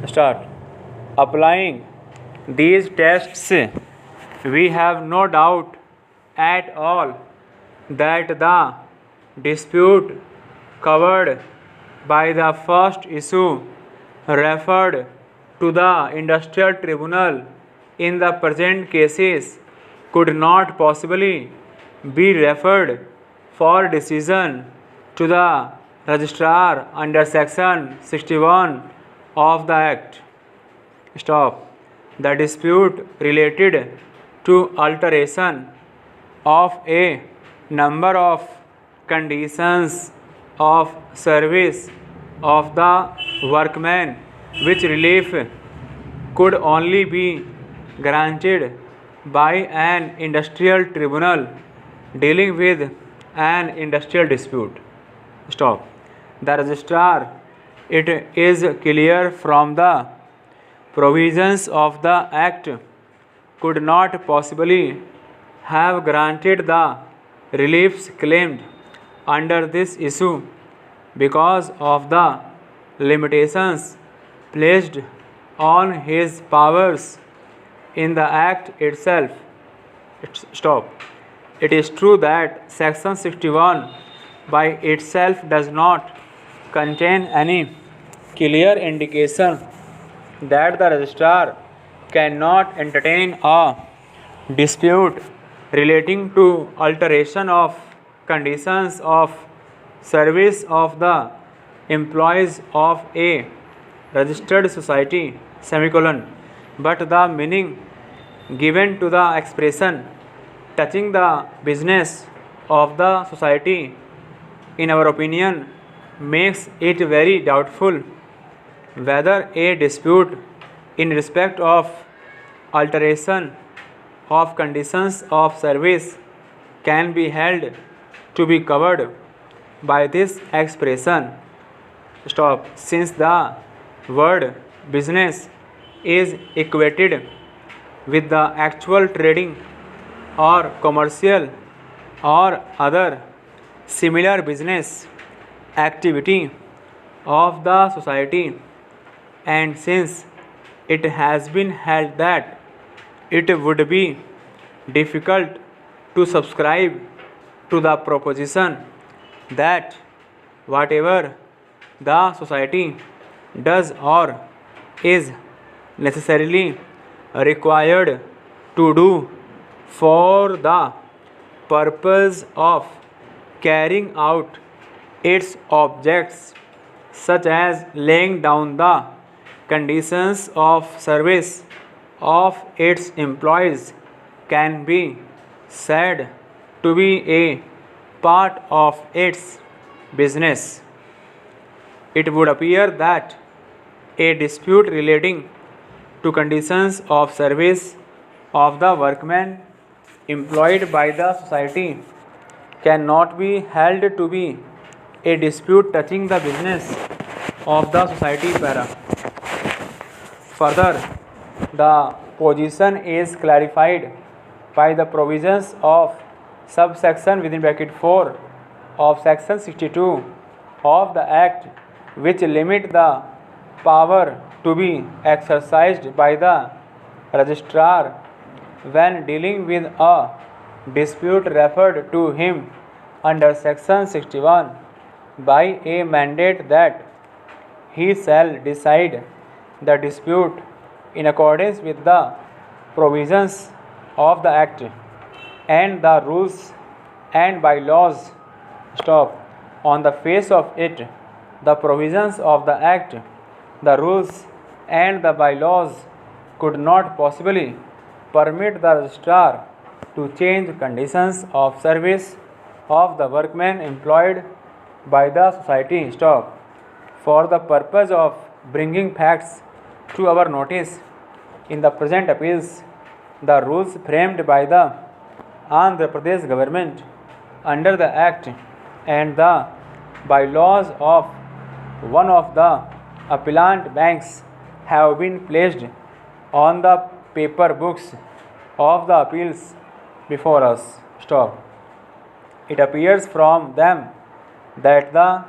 Start. Applying these tests, we have no doubt at all that the dispute covered by the first issue referred to the industrial tribunal in the present cases could not possibly be referred for decision to the registrar under section 61 of the Act. Stop. The dispute related to alteration of a number of conditions of service of the workman, which relief could only be granted by an industrial tribunal dealing with an industrial dispute. Stop. The registrar, it is clear from the provisions of the Act, could not possibly have granted the reliefs claimed under this issue because of the limitations placed on his powers in the Act itself. Stop. It is true that Section 61 by itself does not contain any clear indication that the registrar cannot entertain a dispute relating to alteration of conditions of service of the employees of a registered society, semicolon, but the meaning given to the expression touching the business of the society, in our opinion, makes it very doubtful whether a dispute in respect of alteration of conditions of service can be held to be covered by this expression. Stop. Since the word business is equated with the actual trading or commercial or other similar business activity of the society, and since it has been held that it would be difficult to subscribe to the proposition that whatever the society does or is necessarily required to do for the purpose of carrying out its objects, such as laying down the conditions of service of its employees, can be said to be a part of its business. It would appear that a dispute relating to conditions of service of the workmen employed by the society cannot be held to be a dispute touching the business of the society. Further, the position is clarified by the provisions of subsection within bracket 4 of section 62 of the Act, which limit the power to be exercised by the registrar when dealing with a dispute referred to him under section 61 by a mandate that he shall decide the dispute in accordance with the provisions of the Act and the rules and bylaws. Stop. On the face of it, the provisions of the Act, the rules and the bylaws could not possibly permit the registrar to change conditions of service of the workmen employed by the society. Stop. For the purpose of bringing facts to our notice in the present appeals, the rules framed by the Andhra Pradesh government under the Act and the bylaws of one of the appellant banks have been placed on the paper books of the appeals before us. Stop. It appears from them that the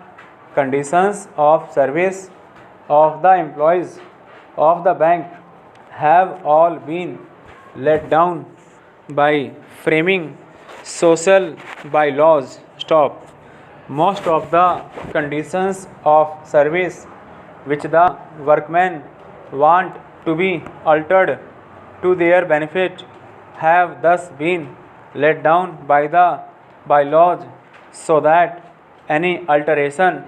conditions of service of the employees of the bank have all been let down by framing social bylaws. Stop. Most of the conditions of service which the workmen want to be altered to their benefit have thus been laid down by the bylaws, so that any alteration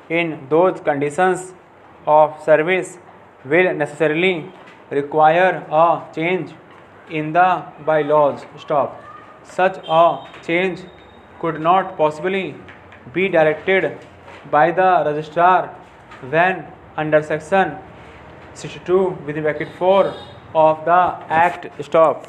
in those conditions of service will necessarily require a change in the bylaws. Stop. Such a change could not possibly be directed by the registrar when under section 62 within bracket 4 of the act. Stop.